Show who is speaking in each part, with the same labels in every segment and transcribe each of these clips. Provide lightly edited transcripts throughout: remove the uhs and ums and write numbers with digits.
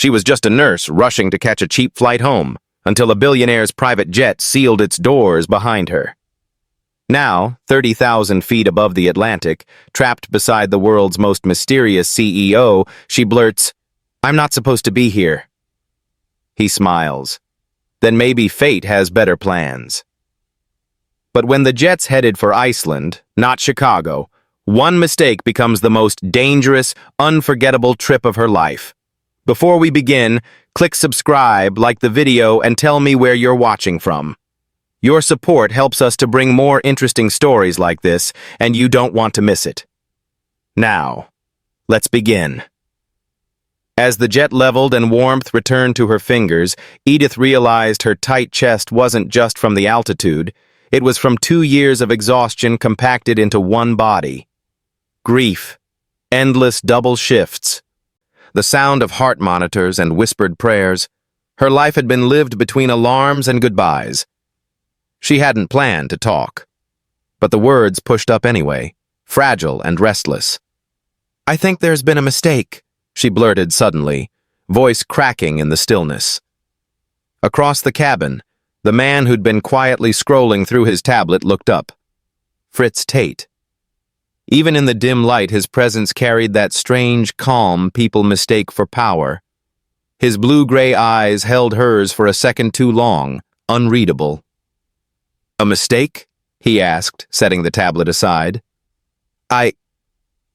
Speaker 1: She was just a nurse rushing to catch a cheap flight home, until a billionaire's private jet sealed its doors behind her. Now, 30,000 feet above the Atlantic, trapped beside the world's most mysterious CEO, she blurts, "I'm not supposed to be here." He smiles. Then maybe fate has better plans. But when the jet's headed for Iceland, not Chicago, one mistake becomes the most dangerous, unforgettable trip of her life. Before we begin, click subscribe, like the video, and tell me where you're watching from. Your support helps us to bring more interesting stories like this, and you don't want to miss it. Now, let's begin. As the jet leveled and warmth returned to her fingers, Edith realized her tight chest wasn't just from the altitude, it was from 2 years of exhaustion compacted into one body. Grief, endless double shifts, the sound of heart monitors and whispered prayers. Her life had been lived between alarms and goodbyes. She hadn't planned to talk, but the words pushed up anyway, fragile and restless. "I think there's been a mistake," she blurted suddenly, voice cracking in the stillness. Across the cabin, the man who'd been quietly scrolling through his tablet looked up. Fritz Tate. Even in the dim light, his presence carried that strange calm people mistake for power. His blue-gray eyes held hers for a second too long, unreadable. "A mistake?" he asked, setting the tablet aside.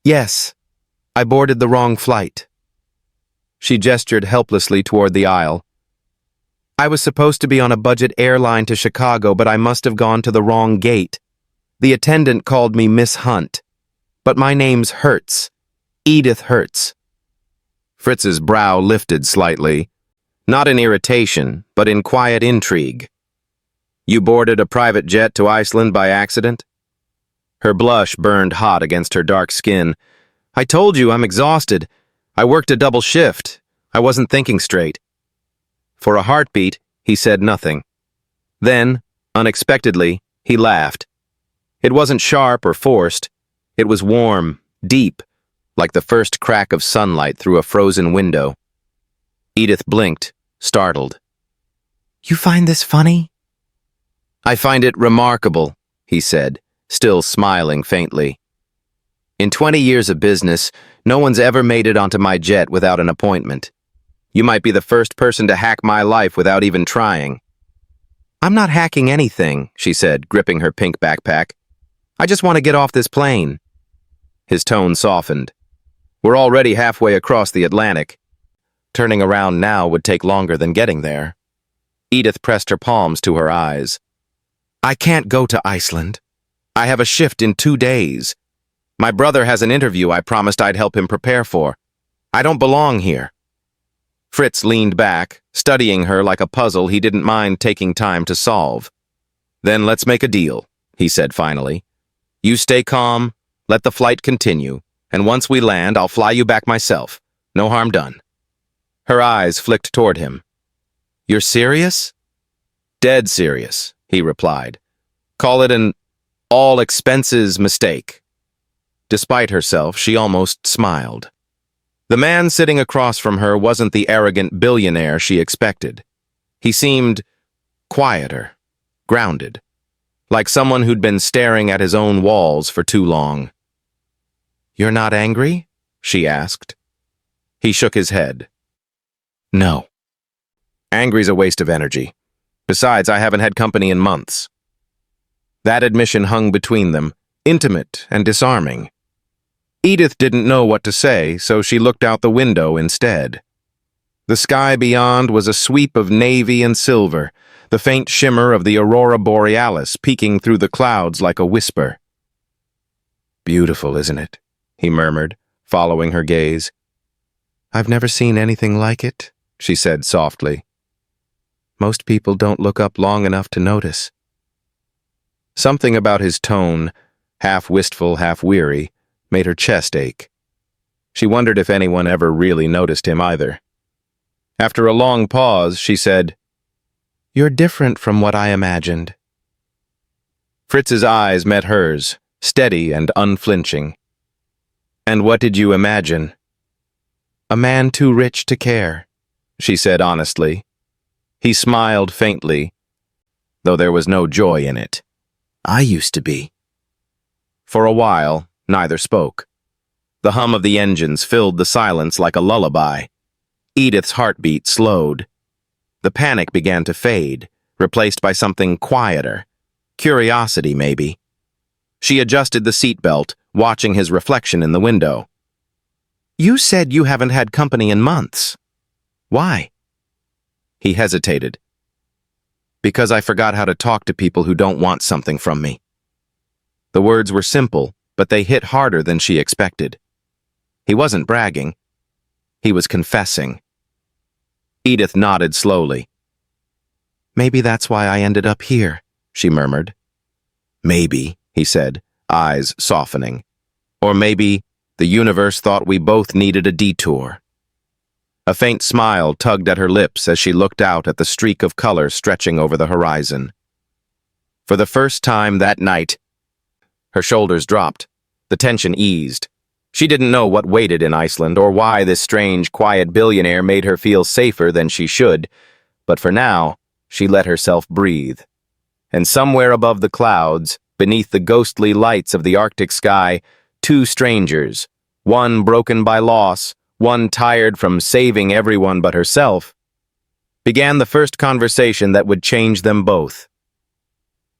Speaker 1: Yes, I boarded the wrong flight." She gestured helplessly toward the aisle. "I was supposed to be on a budget airline to Chicago, but I must have gone to the wrong gate. The attendant called me Miss Hunt, but my name's Hertz, Edith Hertz." Fritz's brow lifted slightly, not in irritation, but in quiet intrigue. "You boarded a private jet to Iceland by accident?" Her blush burned hot against her dark skin. "I told you I'm exhausted. I worked a double shift. I wasn't thinking straight." For a heartbeat, he said nothing. Then, unexpectedly, he laughed. It wasn't sharp or forced. It was warm, deep, like the first crack of sunlight through a frozen window. Edith blinked, startled. "You find this funny?" "I find it remarkable," he said, still smiling faintly. "In 20 years of business, no one's ever made it onto my jet without an appointment. You might be the first person to hack my life without even trying." "I'm not hacking anything," she said, gripping her pink backpack. "I just want to get off this plane." His tone softened. "We're already halfway across the Atlantic. Turning around now would take longer than getting there." Edith pressed her palms to her eyes. "I can't go to Iceland. I have a shift in 2 days. My brother has an interview I promised I'd help him prepare for. I don't belong here." Fritz leaned back, studying her like a puzzle he didn't mind taking time to solve. "Then let's make a deal," he said finally. "You stay calm, let the flight continue, and once we land, I'll fly you back myself. No harm done." Her eyes flicked toward him. "You're serious?" "Dead serious," he replied. "Call it an all-expenses mistake." Despite herself, she almost smiled. The man sitting across from her wasn't the arrogant billionaire she expected. He seemed quieter, grounded, like someone who'd been staring at his own walls for too long. "You're not angry?" she asked. He shook his head. "No. Angry's a waste of energy. Besides, I haven't had company in months." That admission hung between them, intimate and disarming. Edith didn't know what to say, so she looked out the window instead. The sky beyond was a sweep of navy and silver, the faint shimmer of the aurora borealis peeking through the clouds like a whisper. "Beautiful, isn't it?" he murmured, following her gaze. "I've never seen anything like it," she said softly. "Most people don't look up long enough to notice." Something about his tone, half wistful, half weary, made her chest ache. She wondered if anyone ever really noticed him either. After a long pause, she said, "You're different from what I imagined." Fritz's eyes met hers, steady and unflinching. "And what did you imagine?" "A man too rich to care. she said honestly. He smiled faintly, though there was no joy in it. I used to be. For a while, neither spoke. The hum of the engines filled the silence like a lullaby. Edith's heartbeat slowed. The panic began to fade, replaced by something quieter. Curiosity, maybe. She adjusted the seatbelt, watching his reflection in the window. You said you haven't had company in months. Why? He hesitated. Because I forgot how to talk to people who don't want something from me. The words were simple, but they hit harder than she expected. He wasn't bragging. He was confessing. Edith nodded slowly. Maybe that's why I ended up here, she murmured. Maybe, he said, eyes softening. Or maybe the universe thought we both needed a detour. A faint smile tugged at her lips as she looked out at the streak of color stretching over the horizon. For the first time that night, her shoulders dropped. The tension eased. She didn't know what waited in Iceland or why this strange, quiet billionaire made her feel safer than she should, but for now, she let herself breathe. And somewhere above the clouds, beneath the ghostly lights of the Arctic sky, two strangers, one broken by loss, one tired from saving everyone but herself, began the first conversation that would change them both.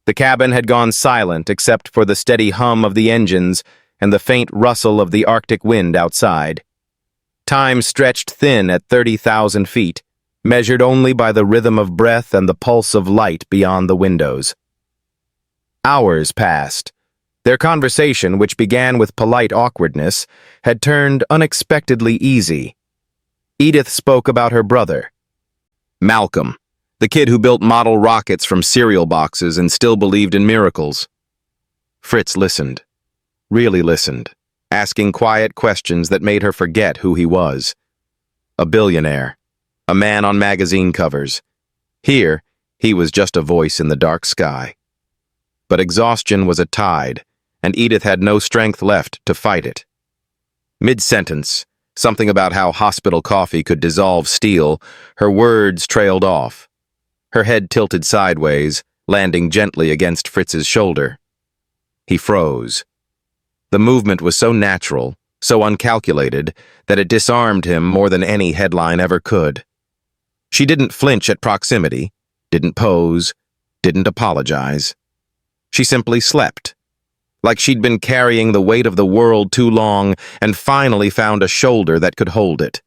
Speaker 1: The cabin had gone silent except for the steady hum of the engines and the faint rustle of the Arctic wind outside. Time stretched thin at 30,000 feet, measured only by the rhythm of breath and the pulse of light beyond the windows. Hours passed. Their conversation, which began with polite awkwardness, had turned unexpectedly easy. Edith spoke about her brother, Malcolm, the kid who built model rockets from cereal boxes and still believed in miracles. Fritz listened, really listened, asking quiet questions that made her forget who he was. A billionaire, a man on magazine covers. Here, he was just a voice in the dark sky. But exhaustion was a tide, and Edith had no strength left to fight it. Mid-sentence, something about how hospital coffee could dissolve steel, her words trailed off. Her head tilted sideways, landing gently against Fritz's shoulder. He froze. The movement was so natural, so uncalculated, that it disarmed him more than any headline ever could. She didn't flinch at proximity, didn't pose, didn't apologize. She simply slept, like she'd been carrying the weight of the world too long and finally found a shoulder that could hold it.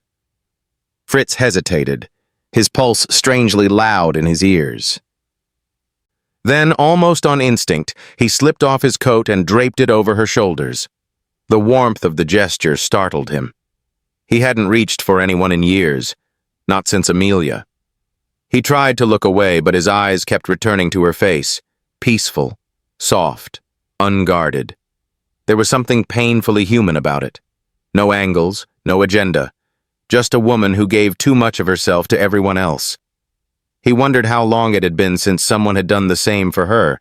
Speaker 1: Fritz hesitated, his pulse strangely loud in his ears. Then, almost on instinct, he slipped off his coat and draped it over her shoulders. The warmth of the gesture startled him. He hadn't reached for anyone in years, not since Amelia. He tried to look away, but his eyes kept returning to her face, peaceful, soft, unguarded. There was something painfully human about it. No angles, no agenda. Just a woman who gave too much of herself to everyone else. He wondered how long it had been since someone had done the same for her.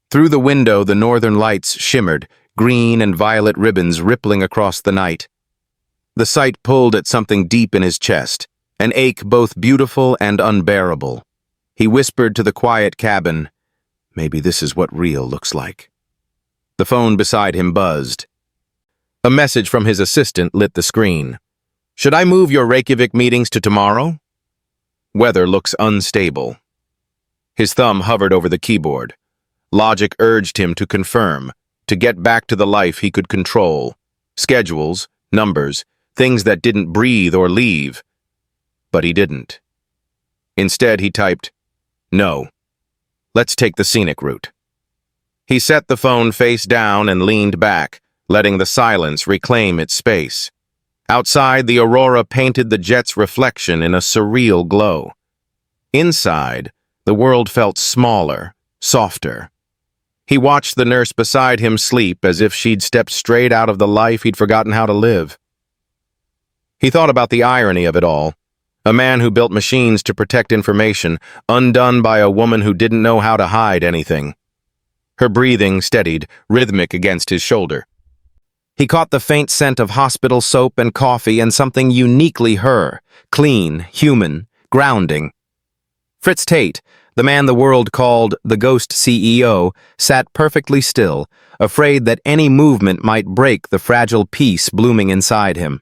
Speaker 1: Through the window, the northern lights shimmered, green and violet ribbons rippling across the night. The sight pulled at something deep in his chest, an ache both beautiful and unbearable. He whispered to the quiet cabin, "Maybe this is what real looks like." The phone beside him buzzed. A message from his assistant lit the screen. "Should I move your Reykjavik meetings to tomorrow? Weather looks unstable." His thumb hovered over the keyboard. Logic urged him to confirm, to get back to the life he could control. Schedules, numbers, things that didn't breathe or leave. But he didn't. Instead, he typed, "No. Let's take the scenic route." He set the phone face down and leaned back, letting the silence reclaim its space. Outside, the aurora painted the jet's reflection in a surreal glow. Inside, the world felt smaller, softer. He watched the nurse beside him sleep as if she'd stepped straight out of the life he'd forgotten how to live. He thought about the irony of it all. A man who built machines to protect information, undone by a woman who didn't know how to hide anything. Her breathing steadied, rhythmic against his shoulder. He caught the faint scent of hospital soap and coffee and something uniquely her, clean, human, grounding. Fritz Tate, the man the world called the Ghost CEO, sat perfectly still, afraid that any movement might break the fragile peace blooming inside him.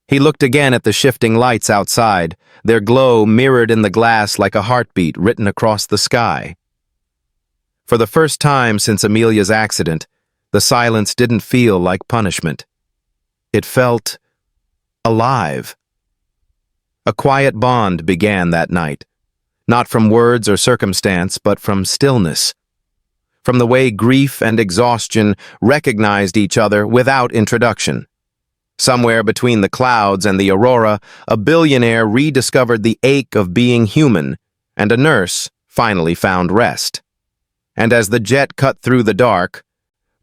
Speaker 1: He looked again at the shifting lights outside, their glow mirrored in the glass like a heartbeat written across the sky. For the first time since Amelia's accident, the silence didn't feel like punishment. It felt alive. A quiet bond began that night, not from words or circumstance, but from stillness, from the way grief and exhaustion recognized each other without introduction. Somewhere between the clouds and the aurora, a billionaire rediscovered the ache of being human, and a nurse finally found rest. And as the jet cut through the dark,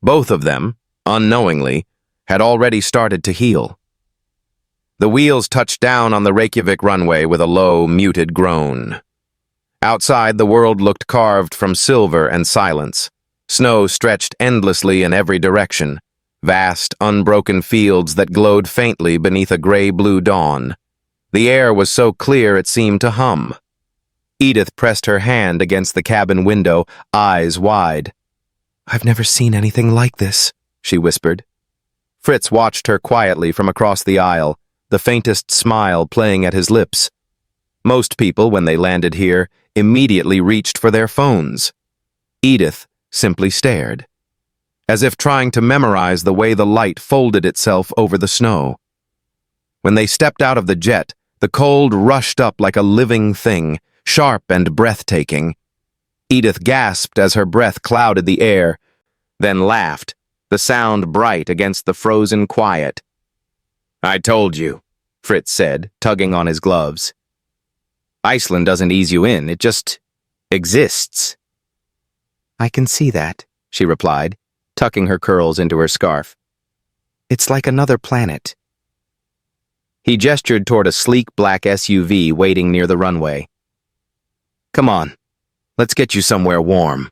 Speaker 1: both of them, unknowingly, had already started to heal. The wheels touched down on the Reykjavik runway with a low, muted groan. Outside, the world looked carved from silver and silence. Snow stretched endlessly in every direction, vast, unbroken fields that glowed faintly beneath a gray-blue dawn. The air was so clear it seemed to hum. Edith pressed her hand against the cabin window, eyes wide. "I've never seen anything like this," she whispered. Fritz watched her quietly from across the aisle, the faintest smile playing at his lips. Most people, when they landed here, immediately reached for their phones. Edith simply stared, as if trying to memorize the way the light folded itself over the snow. When they stepped out of the jet, the cold rushed up like a living thing, sharp and breathtaking. Edith gasped as her breath clouded the air, then laughed, the sound bright against the frozen quiet. "I told you," Fritz said, tugging on his gloves. "Iceland doesn't ease you in, it just exists." "I can see that," she replied, tucking her curls into her scarf. "It's like another planet." He gestured toward a sleek black SUV waiting near the runway. "Come on, let's get you somewhere warm."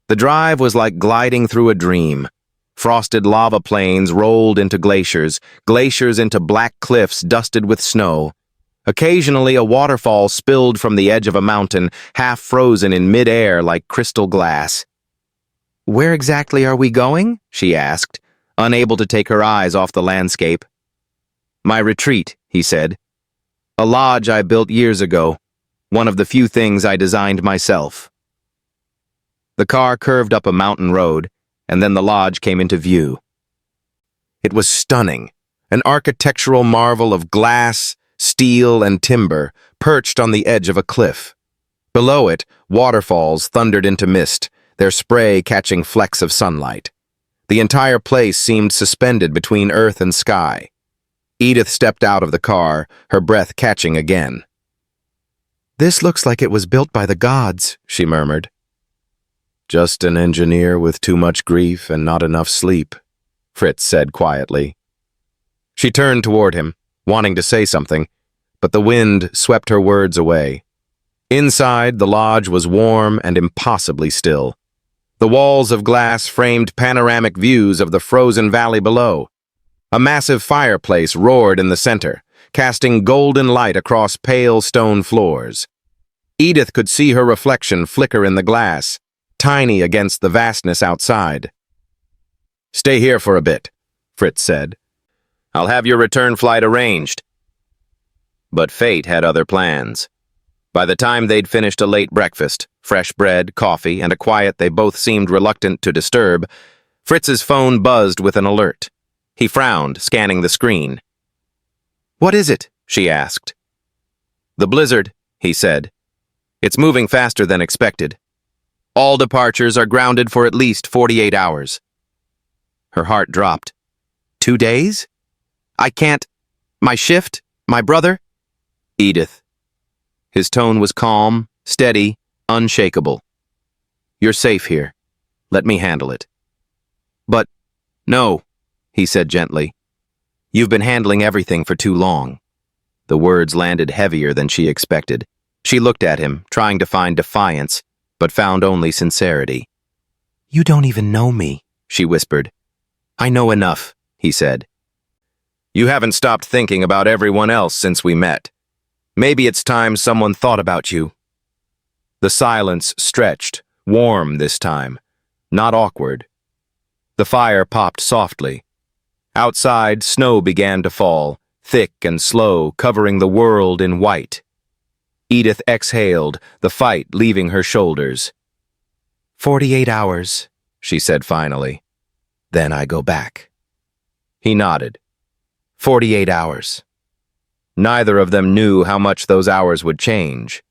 Speaker 1: The drive was like gliding through a dream. Frosted lava plains rolled into glaciers, glaciers into black cliffs dusted with snow. Occasionally, a waterfall spilled from the edge of a mountain, half frozen in mid-air like crystal glass. "Where exactly are we going?" she asked, unable to take her eyes off the landscape. "My retreat," he said. "A lodge I built years ago, one of the few things I designed myself." The car curved up a mountain road, and then the lodge came into view. It was stunning, an architectural marvel of glass, steel, and timber, perched on the edge of a cliff. Below it, waterfalls thundered into mist, their spray catching flecks of sunlight. The entire place seemed suspended between earth and sky. Edith stepped out of the car, her breath catching again. "This looks like it was built by the gods," she murmured. "Just an engineer with too much grief and not enough sleep," Fritz said quietly. She turned toward him, wanting to say something, but the wind swept her words away. Inside, the lodge was warm and impossibly still. The walls of glass framed panoramic views of the frozen valley below. A massive fireplace roared in the center, casting golden light across pale stone floors. Edith could see her reflection flicker in the glass, tiny against the vastness outside. "Stay here for a bit," Fritz said. "I'll have your return flight arranged." But fate had other plans. By the time they'd finished a late breakfast, fresh bread, coffee, and a quiet they both seemed reluctant to disturb, Fritz's phone buzzed with an alert. He frowned, scanning the screen. "What is it?" she asked. "The blizzard," he said. "It's moving faster than expected. All departures are grounded for at least 48 hours. Her heart dropped. 2 days? I can't. My shift? My brother? "Edith." His tone was calm, steady, unshakable. "You're safe here. Let me handle it." "But, no," he said gently. "You've been handling everything for too long." The words landed heavier than she expected. She looked at him, trying to find defiance, but found only sincerity. "You don't even know me," she whispered. I know enough, he said. You haven't stopped thinking about everyone else since we met. Maybe it's time someone thought about you. The silence stretched, warm this time, not awkward. The fire popped softly. Outside, snow began to fall, thick and slow, covering the world in white. Edith exhaled, the fight leaving her shoulders. 48 hours, she said finally. Then I go back. He nodded. 48 hours. Neither of them knew how much those hours would change.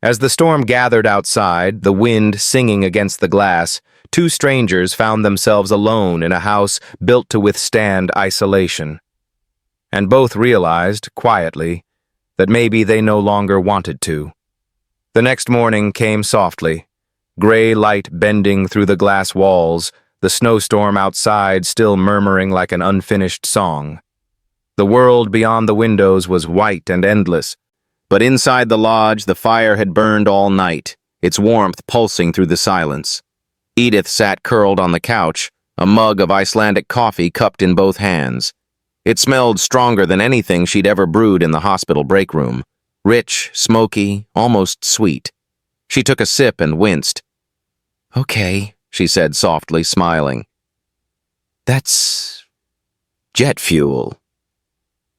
Speaker 1: As the storm gathered outside, the wind singing against the glass, two strangers found themselves alone in a house built to withstand isolation. And both realized, quietly, that maybe they no longer wanted to. The next morning came softly, gray light bending through the glass walls, the snowstorm outside still murmuring like an unfinished song. The world beyond the windows was white and endless, but inside the lodge the fire had burned all night, its warmth pulsing through the silence. Edith sat curled on the couch, a mug of Icelandic coffee cupped in both hands. It smelled stronger than anything she'd ever brewed in the hospital break room. Rich, smoky, almost sweet. She took a sip and winced. Okay, she said softly, smiling. That's jet fuel.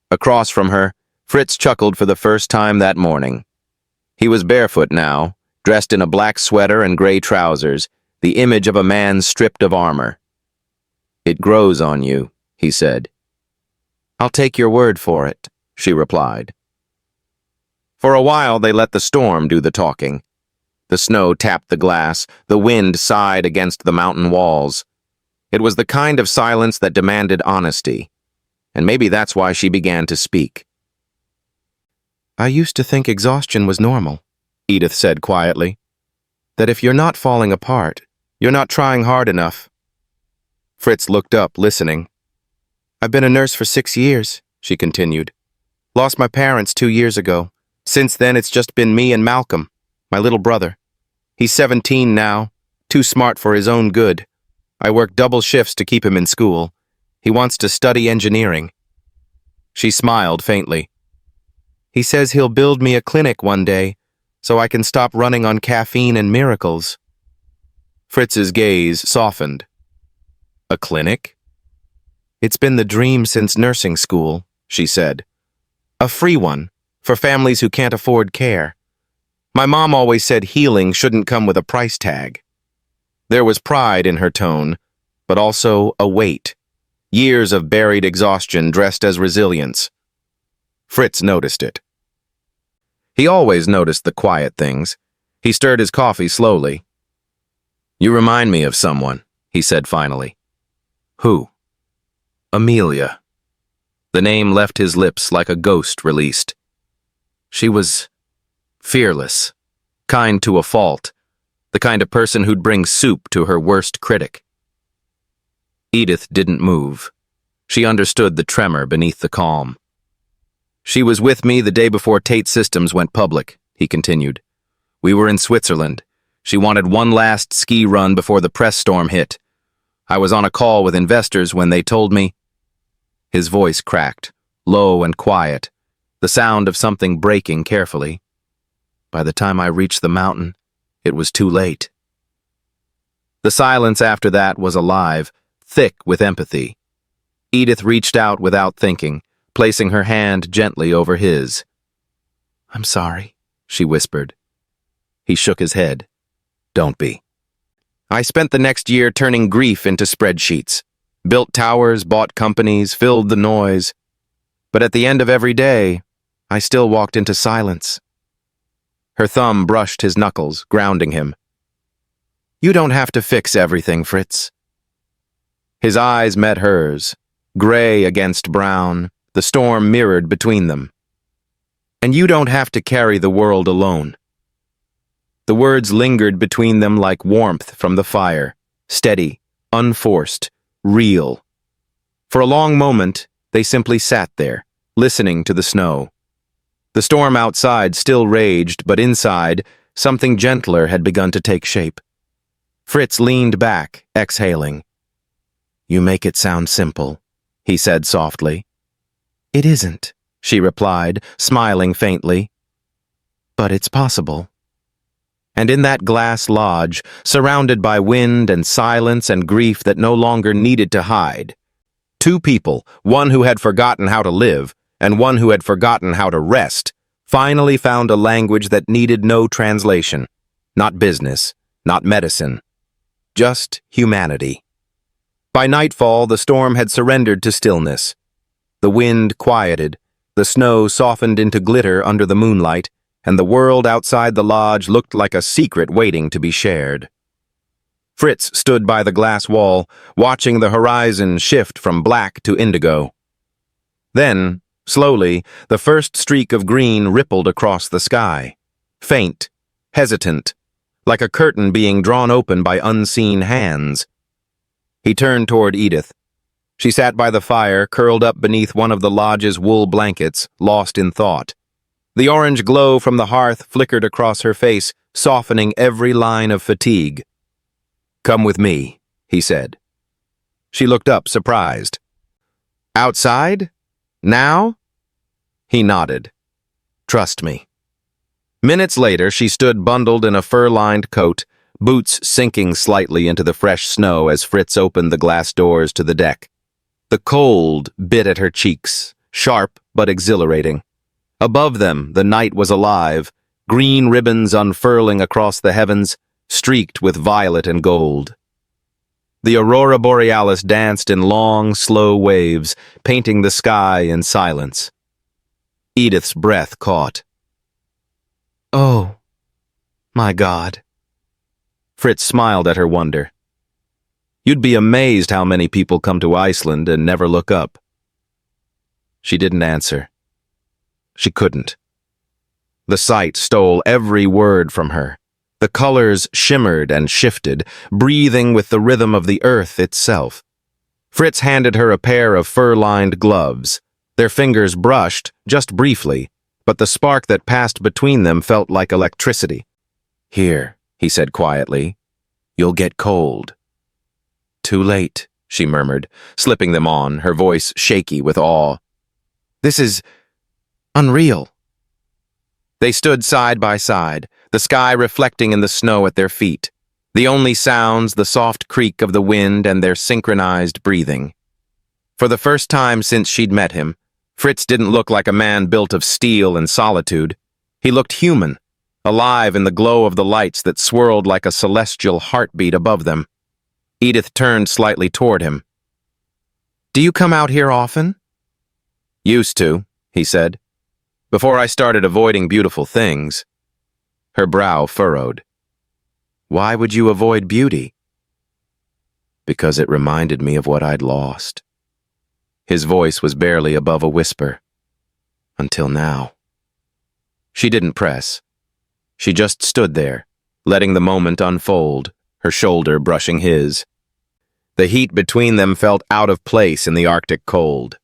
Speaker 1: Across from her, Fritz chuckled for the first time that morning. He was barefoot now, dressed in a black sweater and gray trousers, the image of a man stripped of armor. It grows on you, he said. I'll take your word for it, she replied. For a while they let the storm do the talking. The snow tapped the glass, the wind sighed against the mountain walls. It was the kind of silence that demanded honesty, and maybe that's why she began to speak. I used to think exhaustion was normal, Edith said quietly. That if you're not falling apart, you're not trying hard enough. Fritz looked up, listening. I've been a nurse for 6 years, she continued. Lost my parents 2 years ago. Since then, it's just been me and Malcolm, my little brother. He's 17 now, too smart for his own good. I work double shifts to keep him in school. He wants to study engineering. She smiled faintly. He says he'll build me a clinic one day, so I can stop running on caffeine and miracles. Fritz's gaze softened. A clinic? It's been the dream since nursing school, she said. A free one, for families who can't afford care. My mom always said healing shouldn't come with a price tag. There was pride in her tone, but also a weight. Years of buried exhaustion dressed as resilience. Fritz noticed it. He always noticed the quiet things. He stirred his coffee slowly. You remind me of someone, he said finally. Who? Amelia. The name left his lips like a ghost released. She was fearless, kind to a fault, the kind of person who'd bring soup to her worst critic. Edith didn't move. She understood the tremor beneath the calm. She was with me the day before Tate Systems went public, he continued. We were in Switzerland. She wanted one last ski run before the press storm hit. I was on a call with investors when they told me. His voice cracked, low and quiet, the sound of something breaking carefully. By the time I reached the mountain, it was too late. The silence after that was alive, thick with empathy. Edith reached out without thinking, placing her hand gently over his. I'm sorry, she whispered. He shook his head. Don't be. I spent the next year turning grief into spreadsheets. Built towers, bought companies, filled the noise. But at the end of every day, I still walked into silence. Her thumb brushed his knuckles, grounding him. You don't have to fix everything, Fritz. His eyes met hers, gray against brown, the storm mirrored between them. And you don't have to carry the world alone. The words lingered between them like warmth from the fire, steady, unforced, real. For a long moment, they simply sat there, listening to the snow. The storm outside still raged, but inside, something gentler had begun to take shape. Fritz leaned back, exhaling. You make it sound simple, he said softly. It isn't, she replied, smiling faintly. But it's possible. And in that glass lodge, surrounded by wind and silence and grief that no longer needed to hide, two people, one who had forgotten how to live and one who had forgotten how to rest, finally found a language that needed no translation. Not business, not medicine, just humanity. By nightfall, the storm had surrendered to stillness. The wind quieted, the snow softened into glitter under the moonlight, and the world outside the lodge looked like a secret waiting to be shared. Fritz stood by the glass wall, watching the horizon shift from black to indigo. Then, slowly, the first streak of green rippled across the sky, faint, hesitant, like a curtain being drawn open by unseen hands. He turned toward Edith. She sat by the fire, curled up beneath one of the lodge's wool blankets, lost in thought. The orange glow from the hearth flickered across her face, softening every line of fatigue. "Come with me," he said. She looked up, surprised. "Outside? Now?" He nodded. "Trust me." Minutes later, she stood bundled in a fur-lined coat, boots sinking slightly into the fresh snow as Fritz opened the glass doors to the deck. The cold bit at her cheeks, sharp but exhilarating. Above them, the night was alive, green ribbons unfurling across the heavens, streaked with violet and gold. The aurora borealis danced in long, slow waves, painting the sky in silence. Edith's breath caught. "Oh, my God." Fritz smiled at her wonder. "You'd be amazed how many people come to Iceland and never look up." She didn't answer. She couldn't. The sight stole every word from her. The colors shimmered and shifted, breathing with the rhythm of the earth itself. Fritz handed her a pair of fur-lined gloves. Their fingers brushed, just briefly, but the spark that passed between them felt like electricity. "Here," he said quietly. "You'll get cold." "Too late," she murmured, slipping them on, her voice shaky with awe. "This is unreal." They stood side by side, the sky reflecting in the snow at their feet. The only sounds, the soft creak of the wind and their synchronized breathing. For the first time since she'd met him, Fritz didn't look like a man built of steel and solitude. He looked human, alive in the glow of the lights that swirled like a celestial heartbeat above them. Edith turned slightly toward him. "Do you come out here often?" "Used to," he said. "Before I started avoiding beautiful things." Her brow furrowed. "Why would you avoid beauty?" "Because it reminded me of what I'd lost." His voice was barely above a whisper. "Until now." She didn't press. She just stood there, letting the moment unfold, her shoulder brushing his. The heat between them felt out of place in the Arctic cold.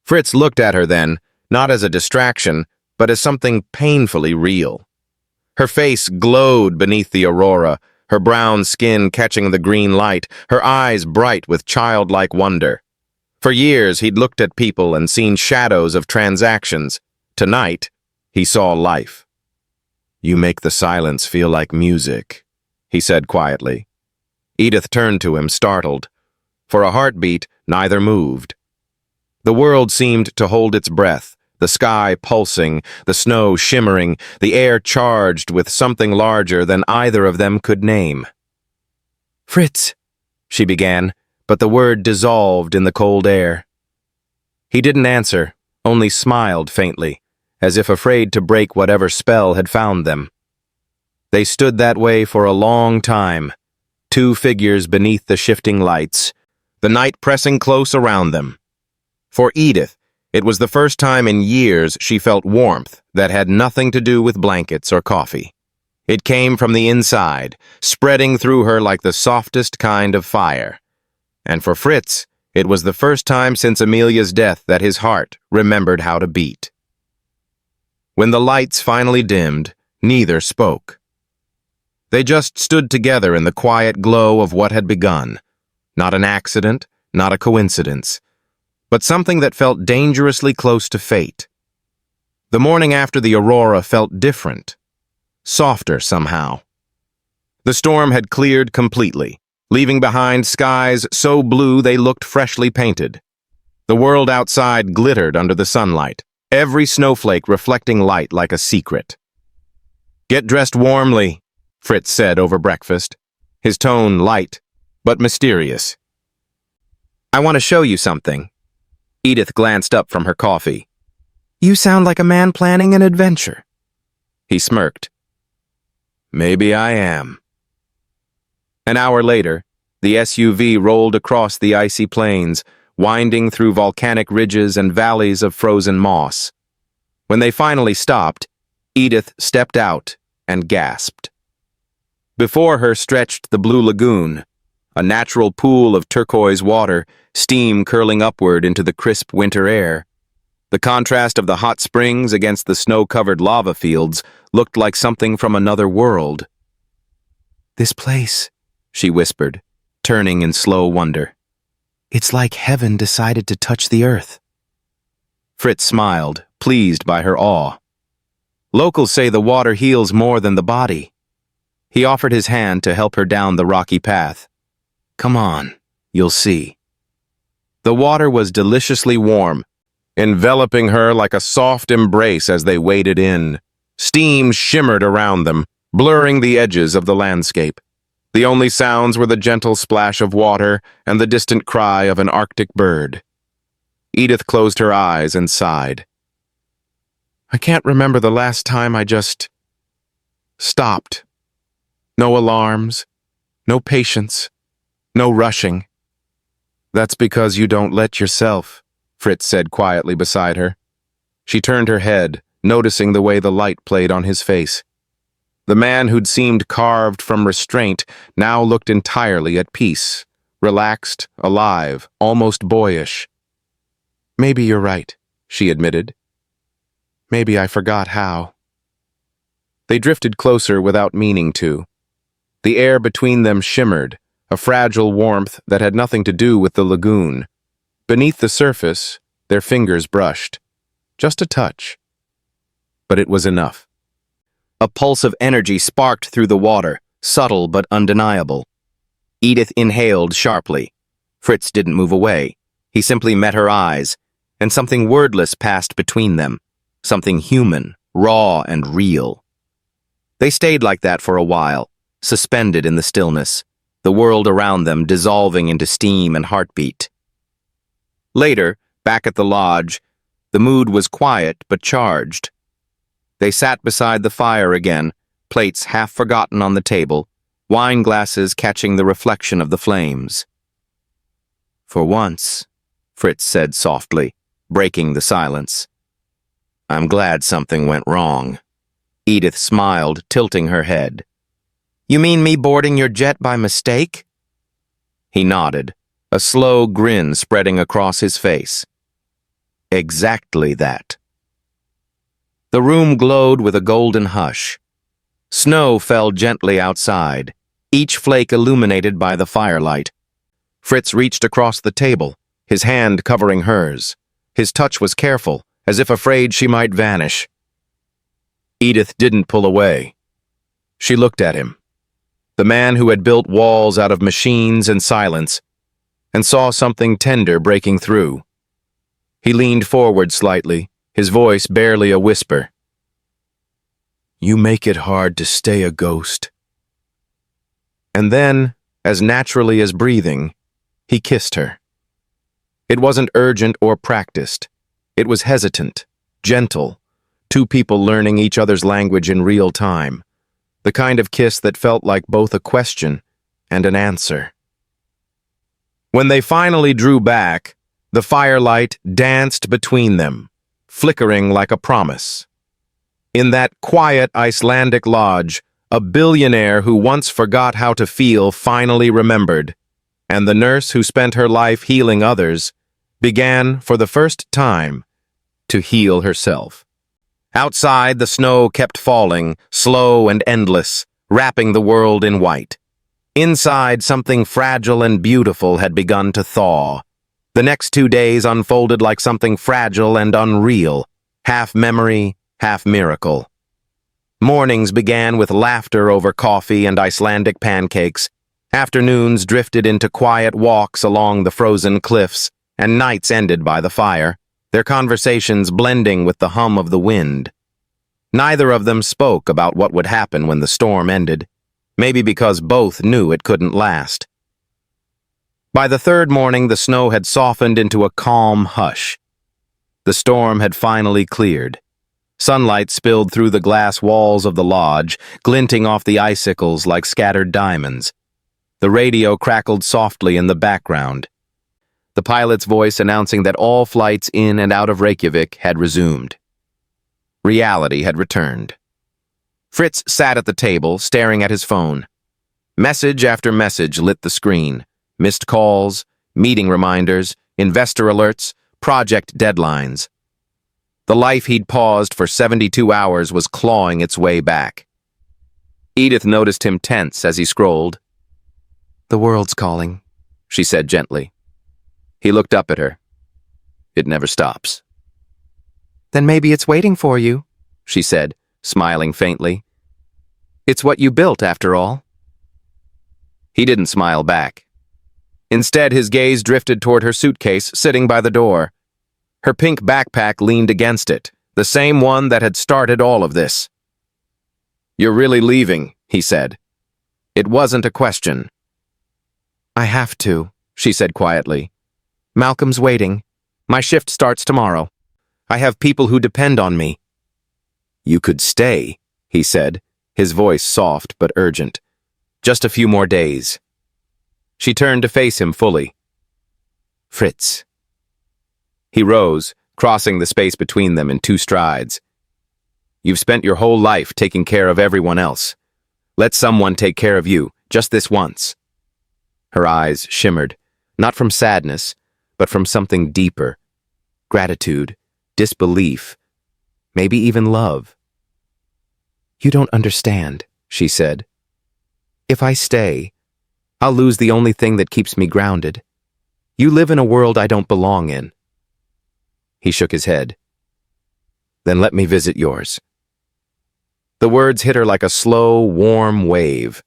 Speaker 1: Fritz looked at her then, not as a distraction, but as something painfully real. Her face glowed beneath the aurora, her brown skin catching the green light, her eyes bright with childlike wonder. For years, he'd looked at people and seen shadows of transactions. Tonight, he saw life. "You make the silence feel like music," he said quietly. Edith turned to him, startled. For a heartbeat, neither moved. The world seemed to hold its breath, the sky pulsing, the snow shimmering, the air charged with something larger than either of them could name. "Fritz," she began, but the word dissolved in the cold air. He didn't answer, only smiled faintly, as if afraid to break whatever spell had found them. They stood that way for a long time, two figures beneath the shifting lights, the night pressing close around them. For Edith, it was the first time in years she felt warmth that had nothing to do with blankets or coffee. It came from the inside, spreading through her like the softest kind of fire. And for Fritz, it was the first time since Amelia's death that his heart remembered how to beat. When the lights finally dimmed, neither spoke. They just stood together in the quiet glow of what had begun. Not an accident, not a coincidence, but something that felt dangerously close to fate. The morning after the aurora felt different, softer somehow. The storm had cleared completely, leaving behind skies so blue they looked freshly painted. The world outside glittered under the sunlight, every snowflake reflecting light like a secret. "Get dressed warmly," Fritz said over breakfast, his tone light but mysterious. "I want to show you something." Edith glanced up from her coffee. "You sound like a man planning an adventure." He smirked. "Maybe I am." An hour later, the SUV rolled across the icy plains, winding through volcanic ridges and valleys of frozen moss. When they finally stopped, Edith stepped out and gasped. Before her stretched the blue lagoon, a natural pool of turquoise water, steam curling upward into the crisp winter air. The contrast of the hot springs against the snow-covered lava fields looked like something from another world. "This place," she whispered, turning in slow wonder. "It's like heaven decided to touch the earth." Fritz smiled, pleased by her awe. "Locals say the water heals more than the body." He offered his hand to help her down the rocky path. "Come on, you'll see." The water was deliciously warm, enveloping her like a soft embrace as they waded in. Steam shimmered around them, blurring the edges of the landscape. The only sounds were the gentle splash of water and the distant cry of an Arctic bird. Edith closed her eyes and sighed. "I can't remember the last time I just stopped. No alarms, no patience, no rushing." "That's because you don't let yourself," Fritz said quietly beside her. She turned her head, noticing the way the light played on his face. The man who'd seemed carved from restraint now looked entirely at peace, relaxed, alive, almost boyish. "Maybe you're right," she admitted. "Maybe I forgot how." They drifted closer without meaning to. The air between them shimmered, a fragile warmth that had nothing to do with the lagoon. Beneath the surface, their fingers brushed. Just a touch. But it was enough. A pulse of energy sparked through the water, subtle but undeniable. Edith inhaled sharply. Fritz didn't move away. He simply met her eyes, and something wordless passed between them. Something human, raw and real. They stayed like that for a while, suspended in the stillness, the world around them dissolving into steam and heartbeat. Later, back at the lodge, the mood was quiet but charged. They sat beside the fire again, plates half forgotten on the table, wine glasses catching the reflection of the flames. "For once," Fritz said softly, breaking the silence. "I'm glad something went wrong." Edith smiled, tilting her head. "You mean me boarding your jet by mistake?" He nodded, a slow grin spreading across his face. "Exactly that." The room glowed with a golden hush. Snow fell gently outside, each flake illuminated by the firelight. Fritz reached across the table, his hand covering hers. His touch was careful, as if afraid she might vanish. Edith didn't pull away. She looked at him, the man who had built walls out of machines and silence, and saw something tender breaking through. He leaned forward slightly, his voice barely a whisper. "You make it hard to stay a ghost." And then, as naturally as breathing, he kissed her. It wasn't urgent or practiced. It was hesitant, gentle, two people learning each other's language in real time, the kind of kiss that felt like both a question and an answer. When they finally drew back, the firelight danced between them, flickering like a promise. In that quiet Icelandic lodge, a billionaire who once forgot how to feel finally remembered, and the nurse who spent her life healing others began, for the first time, to heal herself. Outside, the snow kept falling, slow and endless, wrapping the world in white. Inside, something fragile and beautiful had begun to thaw. The next 2 days unfolded like something fragile and unreal, half memory, half miracle. Mornings began with laughter over coffee and Icelandic pancakes. Afternoons drifted into quiet walks along the frozen cliffs, and nights ended by the fire, their conversations blending with the hum of the wind. Neither of them spoke about what would happen when the storm ended, maybe because both knew it couldn't last. By the third morning, the snow had softened into a calm hush. The storm had finally cleared. Sunlight spilled through the glass walls of the lodge, glinting off the icicles like scattered diamonds. The radio crackled softly in the background, the pilot's voice announcing that all flights in and out of Reykjavik had resumed. Reality had returned. Fritz sat at the table, staring at his phone. Message after message lit the screen. Missed calls, meeting reminders, investor alerts, project deadlines. The life he'd paused for 72 hours was clawing its way back. Edith noticed him tense as he scrolled. "The world's calling," she said gently. He looked up at her. "It never stops." "Then maybe it's waiting for you," she said, smiling faintly. "It's what you built, after all." He didn't smile back. Instead, his gaze drifted toward her suitcase sitting by the door. Her pink backpack leaned against it, the same one that had started all of this. "You're really leaving," he said. It wasn't a question. "I have to," she said quietly. "Malcolm's waiting. My shift starts tomorrow. I have people who depend on me." "You could stay," he said, his voice soft but urgent. "Just a few more days." She turned to face him fully. "Fritz." He rose, crossing the space between them in 2 strides. "You've spent your whole life taking care of everyone else. Let someone take care of you, just this once." Her eyes shimmered, not from sadness, but from something deeper. Gratitude, disbelief, maybe even love. "You don't understand," she said. "If I stay, I'll lose the only thing that keeps me grounded. You live in a world I don't belong in." He shook his head. "Then let me visit yours." The words hit her like a slow, warm wave.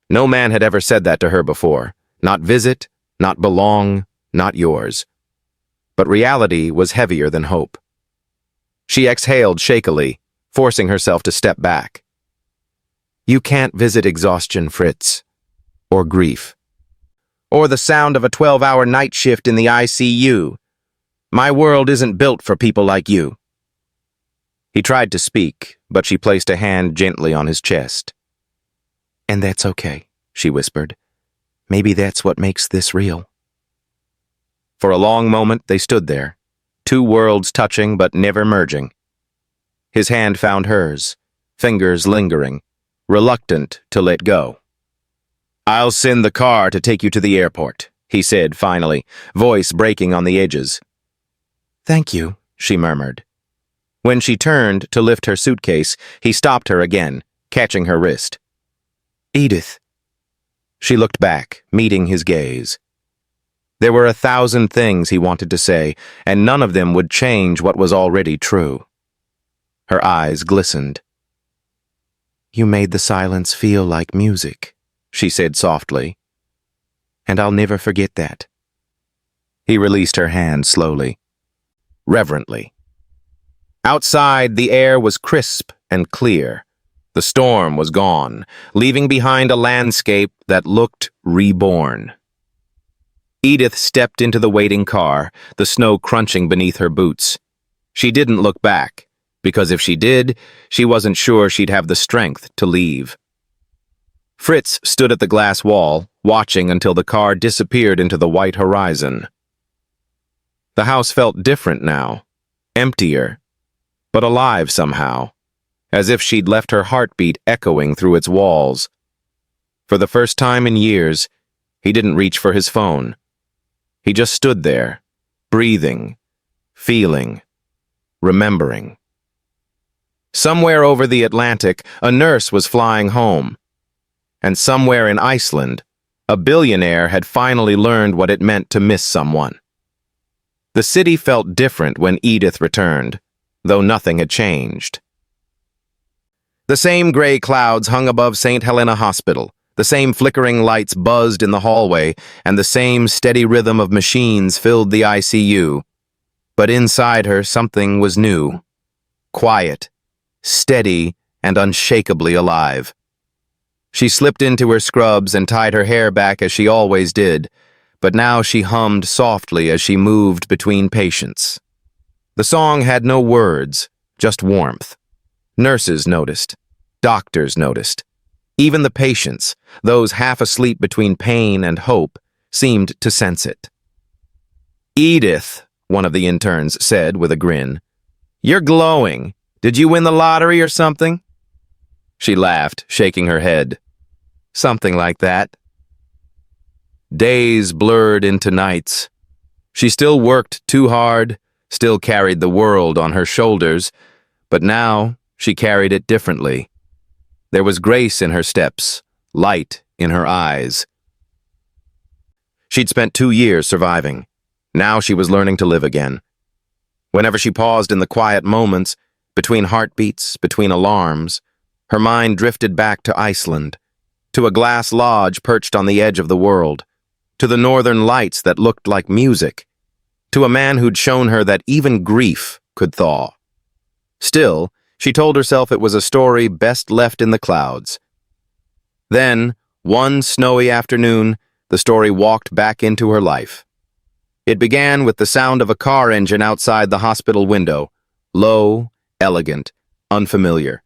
Speaker 1: No man had ever said that to her before. Not visit, not belong, not yours. But reality was heavier than hope. She exhaled shakily, forcing herself to step back. "You can't visit exhaustion, Fritz. Or grief. Or the sound of a 12-hour night shift in the ICU. My world isn't built for people like you." He tried to speak, but she placed a hand gently on his chest. "And that's okay," she whispered. "Maybe that's what makes this real." For a long moment they stood there, 2 worlds touching but never merging. His hand found hers, fingers lingering, reluctant to let go. "I'll send the car to take you to the airport," he said finally, voice breaking on the edges. "Thank you," she murmured. When she turned to lift her suitcase, he stopped her again, catching her wrist. "Edith." She looked back, meeting his gaze. There were 1,000 things he wanted to say, and none of them would change what was already true. Her eyes glistened. "You made the silence feel like music," she said softly. "And I'll never forget that." He released her hand slowly, reverently. Outside, the air was crisp and clear. The storm was gone, leaving behind a landscape that looked reborn. Edith stepped into the waiting car, the snow crunching beneath her boots. She didn't look back, because if she did, she wasn't sure she'd have the strength to leave. Fritz stood at the glass wall, watching until the car disappeared into the white horizon. The house felt different now, emptier, but alive somehow, as if she'd left her heartbeat echoing through its walls. For the first time in years, he didn't reach for his phone. He just stood there, breathing, feeling, remembering. Somewhere over the Atlantic, a nurse was flying home. and somewhere in Iceland, a billionaire had finally learned what it meant to miss someone. The city felt different when Edith returned, though nothing had changed. The same gray clouds hung above St. Helena Hospital, the same flickering lights buzzed in the hallway, and the same steady rhythm of machines filled the ICU. But inside her, something was new. Quiet, steady, and unshakably alive. She slipped into her scrubs and tied her hair back as she always did, but now she hummed softly as she moved between patients. The song had no words, just warmth. Nurses noticed. Doctors noticed. Even the patients, those half asleep between pain and hope, seemed to sense it. "Edith," one of the interns said with a grin, "you're glowing. Did you win the lottery or something?" She laughed, shaking her head. "Something like that." Days blurred into nights. She still worked too hard, still carried the world on her shoulders, but now she carried it differently. There was grace in her steps, light in her eyes. She'd spent 2 years surviving. Now she was learning to live again. Whenever she paused in the quiet moments, between heartbeats, between alarms, her mind drifted back to Iceland, to a glass lodge perched on the edge of the world, to the northern lights that looked like music, to a man who'd shown her that even grief could thaw. Still, she told herself it was a story best left in the clouds. Then, one snowy afternoon, the story walked back into her life. It began with the sound of a car engine outside the hospital window, low, elegant, unfamiliar.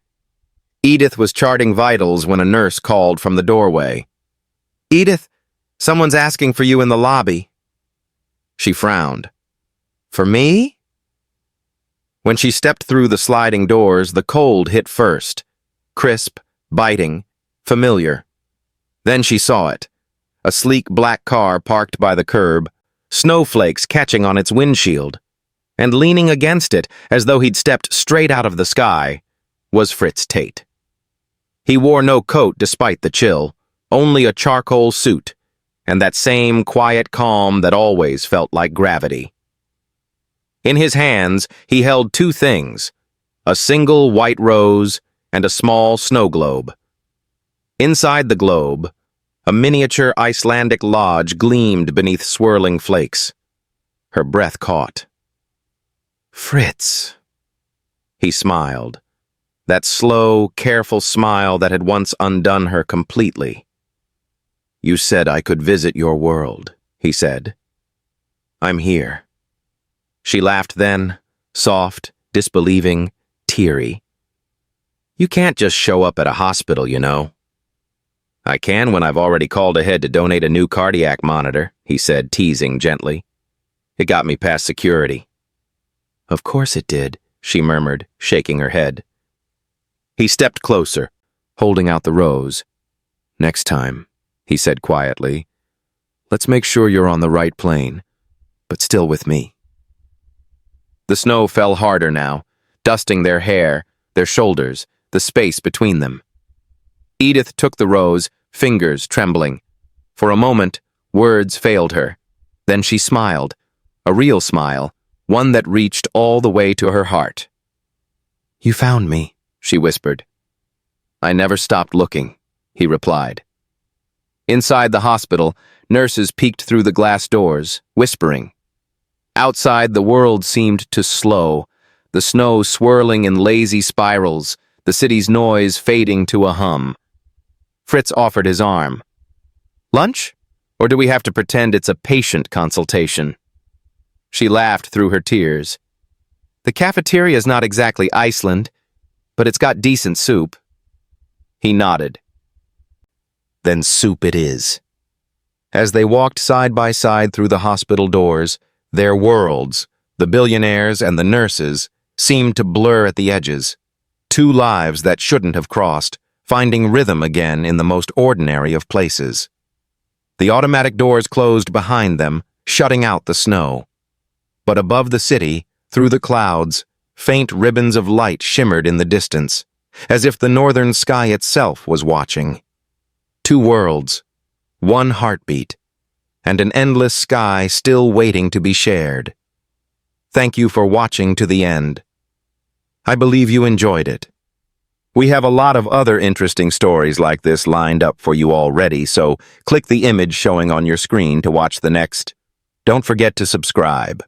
Speaker 1: Edith was charting vitals when a nurse called from the doorway. "Edith, someone's asking for you in the lobby." She frowned. "For me?" When she stepped through the sliding doors, the cold hit first. Crisp, biting, familiar. Then she saw it. A sleek black car parked by the curb, snowflakes catching on its windshield. And leaning against it, as though he'd stepped straight out of the sky, was Fritz Tate. He wore no coat despite the chill, only a charcoal suit, and that same quiet calm that always felt like gravity. In his hands, he held 2 things, a single white rose and a small snow globe. Inside the globe, a miniature Icelandic lodge gleamed beneath swirling flakes. Her breath caught. "Fritz," he smiled, that slow, careful smile that had once undone her completely. "You said I could visit your world," he said. "I'm here." She laughed then, soft, disbelieving, teary. "You can't just show up at a hospital, you know." "I can when I've already called ahead to donate a new cardiac monitor," he said, teasing gently. "It got me past security." "Of course it did," she murmured, shaking her head. He stepped closer, holding out the rose. "Next time," he said quietly, "let's make sure you're on the right plane, but still with me." The snow fell harder now, dusting their hair, their shoulders, the space between them. Edith took the rose, fingers trembling. For a moment, words failed her. Then she smiled, a real smile, one that reached all the way to her heart. "You found me," she whispered. "I never stopped looking," he replied. Inside the hospital, nurses peeked through the glass doors, whispering. Outside, the world seemed to slow, the snow swirling in lazy spirals, the city's noise fading to a hum. Fritz offered his arm. "Lunch? Or do we have to pretend it's a patient consultation?" She laughed through her tears. "The cafeteria's not exactly Iceland, but it's got decent soup." He nodded. "Then soup it is." As they walked side by side through the hospital doors, their worlds, the billionaires and the nurses, seemed to blur at the edges. 2 lives that shouldn't have crossed, finding rhythm again in the most ordinary of places. The automatic doors closed behind them, shutting out the snow. But above the city, through the clouds, faint ribbons of light shimmered in the distance, as if the northern sky itself was watching. Two worlds, one heartbeat, and an endless sky still waiting to be shared. Thank you for watching to the end. I believe you enjoyed it. We have a lot of other interesting stories like this lined up for you already, so click the image showing on your screen to watch the next. Don't forget to subscribe.